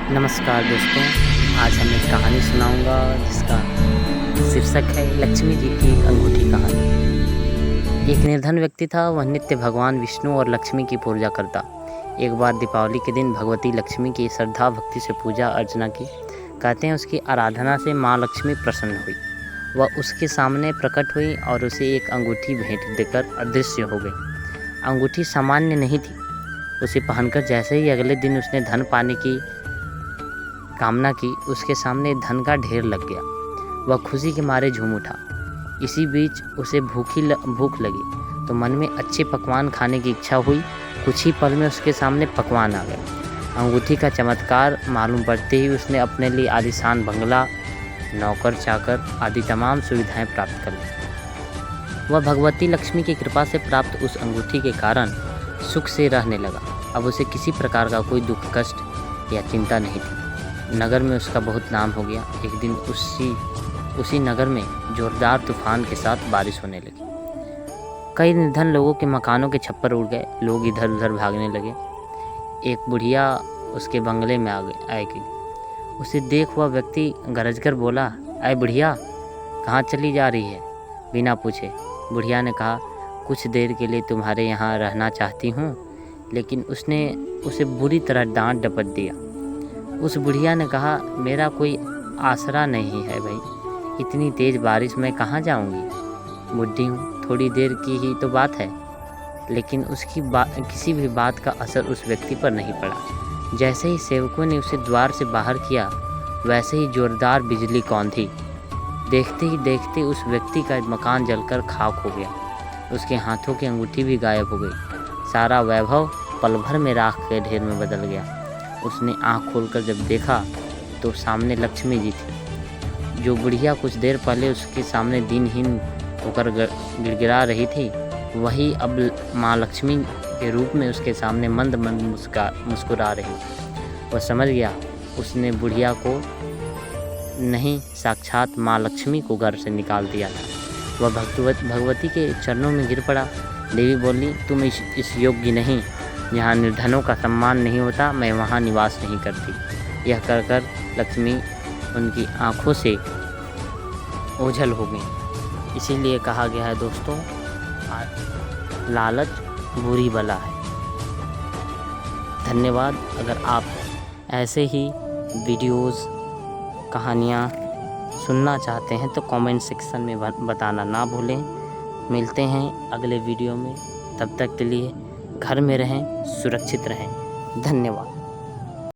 नमस्कार दोस्तों, आज हम एक कहानी सुनाऊंगा जिसका शीर्षक है लक्ष्मी जी की अंगूठी कहानी। एक निर्धन व्यक्ति था, वह नित्य भगवान विष्णु और लक्ष्मी की पूजा करता। एक बार दीपावली के दिन भगवती लक्ष्मी की श्रद्धा भक्ति से पूजा अर्चना की। कहते हैं उसकी आराधना से माँ लक्ष्मी प्रसन्न हुई। वह उसके सामने प्रकट हुई और उसे एक अंगूठी भेंट देकर अदृश्य हो गई। अंगूठी सामान्य नहीं थी। उसे पहनकर जैसे ही अगले दिन उसने धन पाने की कामना की, उसके सामने धन का ढेर लग गया। वह खुशी के मारे झूम उठा। इसी बीच उसे भूख लगी तो मन में अच्छे पकवान खाने की इच्छा हुई। कुछ ही पल में उसके सामने पकवान आ गए। अंगूठी का चमत्कार मालूम पड़ते ही उसने अपने लिए आलीशान बंगला, नौकर चाकर आदि तमाम सुविधाएं प्राप्त कर ली। वह भगवती लक्ष्मी की कृपा से प्राप्त उस अंगूठी के कारण सुख से रहने लगा। अब उसे किसी प्रकार का कोई दुख कष्ट या चिंता नहीं थी। नगर में उसका बहुत नाम हो गया। एक दिन उसी नगर में जोरदार तूफान के साथ बारिश होने लगी। कई निर्धन लोगों के मकानों के छप्पर उड़ गए। लोग इधर उधर भागने लगे। एक बुढ़िया उसके बंगले में आएगी। उसे देख वह व्यक्ति गरज कर बोला, अय बुढ़िया, कहाँ चली जा रही है? बिना पूछे बुढ़िया ने कहा, कुछ देर के लिए तुम्हारे यहाँ रहना चाहती हूँ। लेकिन उसने उसे बुरी तरह डांट डपट दिया। उस बुढ़िया ने कहा, मेरा कोई आसरा नहीं है भाई, इतनी तेज़ बारिश में कहाँ जाऊंगी? बुढ़ी हूँ, थोड़ी देर की ही तो बात है। लेकिन उसकी किसी भी बात का असर उस व्यक्ति पर नहीं पड़ा। जैसे ही सेवकों ने उसे द्वार से बाहर किया, वैसे ही जोरदार बिजली कौंधी। देखते ही देखते उस व्यक्ति का मकान जलकर खाक हो गया। उसके हाथों की अंगूठी भी गायब हो गई। सारा वैभव पल भर में राख के ढेर में बदल गया। उसने आँख खोलकर जब देखा तो सामने लक्ष्मी जी थी। जो बुढ़िया कुछ देर पहले उसके सामने दीनहीन होकर गिड़गिड़ा रही थी, वही अब माँ लक्ष्मी के रूप में उसके सामने मंद मंद मुस्कुरा रही। वह समझ गया उसने बुढ़िया को नहीं, साक्षात माँ लक्ष्मी को घर से निकाल दिया था। वह भगवती के चरणों में गिर पड़ा। देवी बोली, तुम इस योग्य नहीं। जहाँ निर्धनों का सम्मान नहीं होता, मैं वहाँ निवास नहीं करती। यह कहकर लक्ष्मी उनकी आंखों से ओझल हो गई। इसीलिए कहा गया है दोस्तों, लालच बुरी बला है। धन्यवाद। अगर आप ऐसे ही वीडियोस, कहानियाँ सुनना चाहते हैं तो कमेंट सेक्शन में बताना ना भूलें। मिलते हैं अगले वीडियो में। तब तक के लिए घर में रहें, सुरक्षित रहें। धन्यवाद।